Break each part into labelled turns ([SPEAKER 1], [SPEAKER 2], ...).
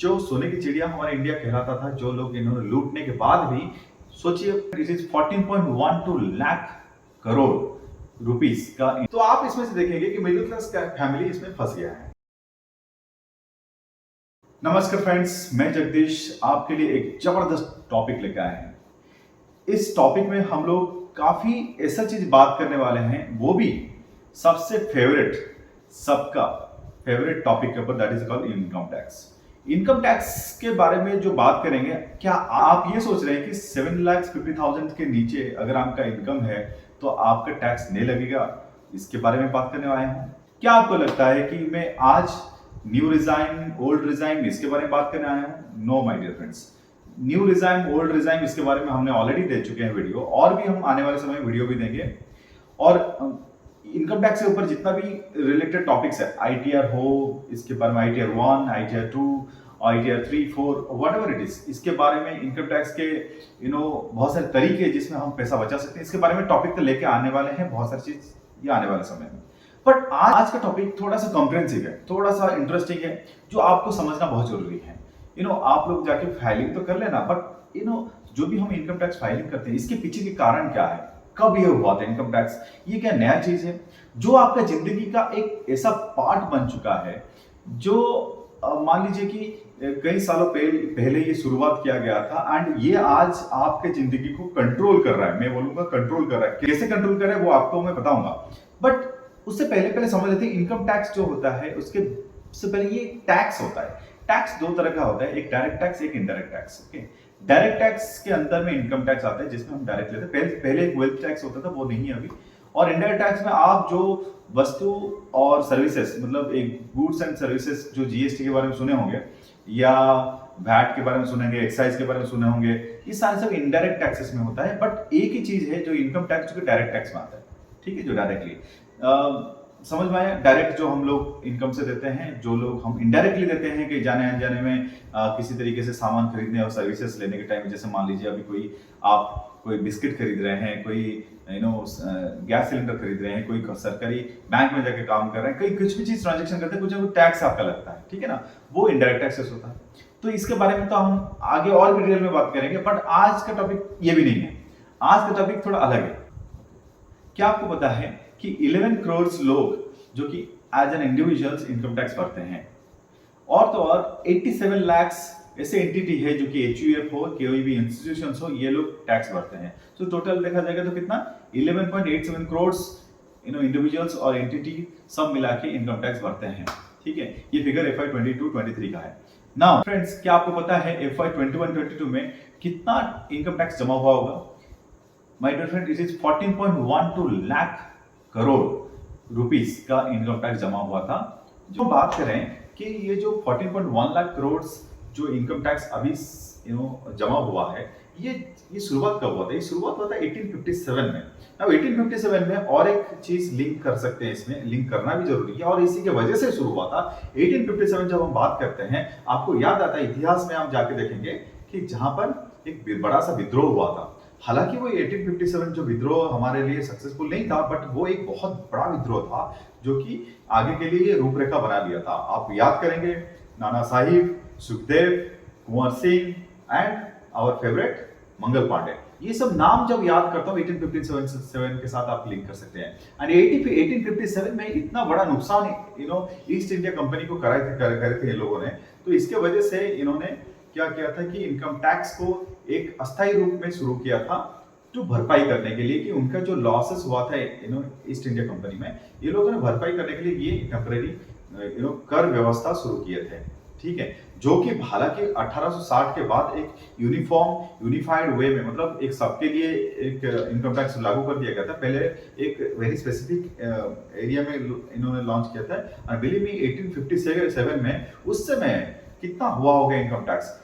[SPEAKER 1] जो सोने की चिड़िया हमारे इंडिया कहलाता था, जो लोग इन्होंने लूटने के बाद भी सोचिए it is 14.12 lakh crore rupees का। तो आप इसमें से देखेंगे कि मिडिल क्लास फैमिली इसमें फंस गया है। नमस्कार फ्रेंड्स, मैं जगदीश आपके लिए एक जबरदस्त टॉपिक लेकर आए हैं। इस टॉपिक में हम लोग काफी ऐसा चीज बात करने वाले हैं, वो भी सबसे फेवरेट, सबका फेवरेट टॉपिक के ऊपर, that is called income tax. Income tax के बारे में जो बात करेंगे, क्या आप ये सोच रहे हैं कि 7,50,000 के नीचे अगर आपका इनकम है तो आपका टैक्स नहीं लगेगा? इसके बारे में बात करने वाले हैं। क्या आपको लगता है कि मैं आज न्यू रिजाइन, ओल्ड रिजाइन, इसके बारे में बात करने आया हूं? No my dear friends, new regime, old regime, इसके बारे में हमने ऑलरेडी दे चुके हैं वीडियो, और भी हम आने वाले समय में वीडियो भी देंगे। और इनकम टैक्स के ऊपर जितना भी रिलेटेड टॉपिक्स है, आईटीआर हो, इसके बारे में ITR 1, ITR 2, ITR 3, 4, whatever it is, इसके बारे में इनकम टैक्स के बहुत सारे तरीके जिसमें हम पैसा बचा सकते हैं, इसके बारे में टॉपिक तो लेके आने वाले हैं, बहुत सारी चीज ये आने वाले समय में। बट आज का टॉपिक थोड़ा सा कॉम्प्रिहेंसिव है, थोड़ा सा इंटरेस्टिंग है, जो आपको समझना बहुत जरूरी है। आप लोग जाके फाइलिंग तो कर लेना, बट जो भी हम इनकम टैक्स फाइलिंग करते हैं, इसके पीछे के कारण क्या है, कब ये हुआ था इनकम टैक्स, ये क्या नया चीज है जो आपका जिंदगी का एक ऐसा पार्ट बन चुका है, जो मान लीजिए कि कई सालों पहले ये शुरुआत किया गया था, एंड ये आज आपके जिंदगी को कंट्रोल कर रहा है। मैं बोलूंगा कंट्रोल कर रहा है, कैसे कंट्रोल कर रहा है वो आपको मैं बताऊंगा। बट उससे पहले समझ लेते हैं, इनकम टैक्स जो होता है उसके से पहले ये टैक्स होता है। टैक्स दो तरह का होता है, एक डायरेक्ट टैक्स, एक indirect tax. Okay, direct tax के अंदर में इनकम टैक्स आता है, जिसमें हम डायरेक्ट लेते हैं। पहले एक वेल्थ टैक्स होता था, वो नहीं है अभी। और इनडायरेक्ट टैक्स में आप जो वस्तु और सर्विसेज, मतलब एक गुड्स एंड सर्विसेज, जो जीएसटी के बारे में सुने होंगे, या वैट के बारे में सुनेंगे, एक्साइज के बारे में सुने होंगे, ये सारे सब इनडायरेक्ट टैक्सेस में होता है। बट एक ही चीज है जो इनकम टैक्स, जो डायरेक्ट टैक्स में आता है, ठीक है, जो डायरेक्टली समझ में आया। डायरेक्ट जो हम लोग इनकम से देते हैं, जो लोग हम इनडायरेक्टली देते हैं कि जाने अनजाने में किसी तरीके से सामान खरीदने और सर्विसेज लेने के टाइम, जैसे मान लीजिए अभी आप कोई बिस्किट खरीद रहे हैं, कोई गैस सिलेंडर खरीद रहे हैं, कोई सरकारी बैंक में जाके काम कर रहे हैं, कहीं कुछ भी चीज ट्रांजेक्शन करते हैं, कुछ ना कुछ टैक्स आपका लगता है, ठीक है ना, वो इनडायरेक्ट टैक्सेस होता है। तो इसके बारे में तो हम आगे और भी डिटेल में बात करेंगे, बट आज का टॉपिक ये भी नहीं है। आज का टॉपिक थोड़ा अलग है। क्या आपको पता है कि 11 करोड़ लोग जो कि as an individuals income tax भरते हैं, और तो और 87 लाख ऐसे एंटिटी है जो कि एचयूएफ हो, कोई भी इंस्टीट्यूशंस हो, ये लोग टैक्स भरते हैं। तो टोटल देखा जाएगा तो कितना, 11.87 करोड़ इंडिविजुअल्स और एंटिटी सब मिला के इनकम टैक्स भरते हैं, ठीक है। ये फिगर FY 22-23 का है। नाउ फ्रेंड्स, क्या आपको पता है FY 21-22 में कितना इनकम टैक्स जमा हुआ होगा? My dear friend, it is 14.12 lakh crore rupees का इनकम टैक्स जमा हुआ था। जो बात करें कि ये जो 14.1 लाख करोड़ जो इनकम टैक्स अभी जमा हुआ है, ये शुरुआत कब हुआ था? ये शुरुआत हुआ था 1857 में। अब 1857 में और एक चीज लिंक कर सकते हैं, इसमें लिंक करना भी जरूरी है, और इसी के वजह से शुरू हुआ था। 1857 जब हम बात करते हैं, आपको याद आता है, इतिहास में आप जाके देखेंगे कि जहां पर एक बड़ा सा विद्रोह हुआ था। हालांकि वो 1857 जो विद्रोह हमारे लिए सक्सेसफुल नहीं था, बट वो एक बहुत बड़ा विद्रोह था जो कि आगे के लिए रूपरेखा बना दिया था। आप याद करेंगे, Nana Sahib, Sukhdev, Kunwar Singh and our favourite Mangal Pandey, ये सब नाम जब याद करता हूँ 1857 के साथ आप लिंक कर सकते हैं। एंड 1857 में इतना बड़ा नुकसान ईस्ट इंडिया कंपनी को करे थे इन लोगों ने। तो इसके वजह से इन्होंने क्या किया था कि इनकम टैक्स को एक अस्थायी रूप में शुरू किया था, जो भरपाई करने के लिए कि उनका जो लॉसेस हुआ था ईस्ट इंडिया कंपनी में, ये लोगों ने भरपाई करने के लिए ये टेम्परेरी कर व्यवस्था शुरू किए थे, ठीक है। जो कि हालांकि 1860 के बाद एक यूनिफाइड वे में, मतलब एक सबके लिए एक इनकम टैक्स लागू कर दिया गया था। पहले एक वेरी स्पेसिफिक एरिया में इन्होंने लॉन्च किया था, और बिलीव मी 1857 में उस समय कितना हुआ होगा इनकम टैक्स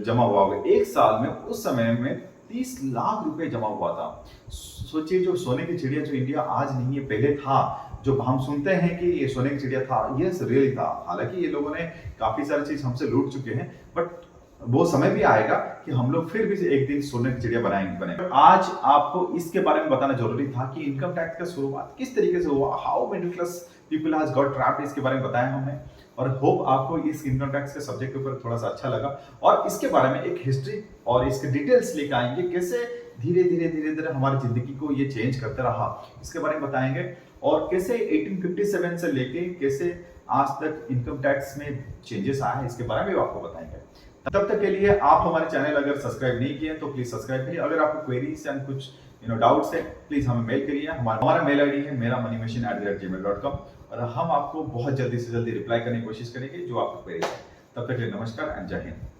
[SPEAKER 1] जमा हुआ होगा एक साल में, उस समय में 30 लाख रुपए जमा हुआ था। सोचिए, जो सोने की चिड़िया जो इंडिया आज नहीं है, पहले था, जो हम सुनते हैं कि ये सोने की चिड़िया था, ये रियली था। हालांकि ये लोगों ने काफी सारी चीज हमसे लूट चुके हैं, बट वो समय भी आएगा कि हम लोग फिर भी एक दिन सोने की चिड़िया बनेंगे। आज आपको इसके बारे में बताना जरूरी था कि इनकम टैक्स का शुरुआत किस तरीके से हुआ, how middle class people has got trapped, इसके बारे में बताया हमने। और होप आपको इस इनकम टैक्स के सब्जेक्ट के ऊपर थोड़ा सा अच्छा लगा और इसके बारे में एक हिस्ट्री और इसके डिटेल्स लेकर आएंगे, कैसे धीरे धीरे हमारी जिंदगी को ये चेंज करते रहा इसके बारे में बताएंगे, और कैसे 1857 से लेके कैसे आज तक इनकम टैक्स में चेंजेस आए हैं इसके बारे में भी आपको बताएंगे। तब तक के लिए आप हमारे चैनल अगर सब्सक्राइब नहीं किए तो प्लीज सब्सक्राइब करिए। अगर आपको क्वेरीज एंड कुछ डाउट्स है प्लीज हमें मेल करिए। हमारा मेल आईडी है meramoneyMachine@gmail.com और हम आपको बहुत जल्दी से जल्दी रिप्लाई करने की कोशिश करेंगे जो आपका क्वेरीज है। तब तक के लिए नमस्कार एंड जय हिंद।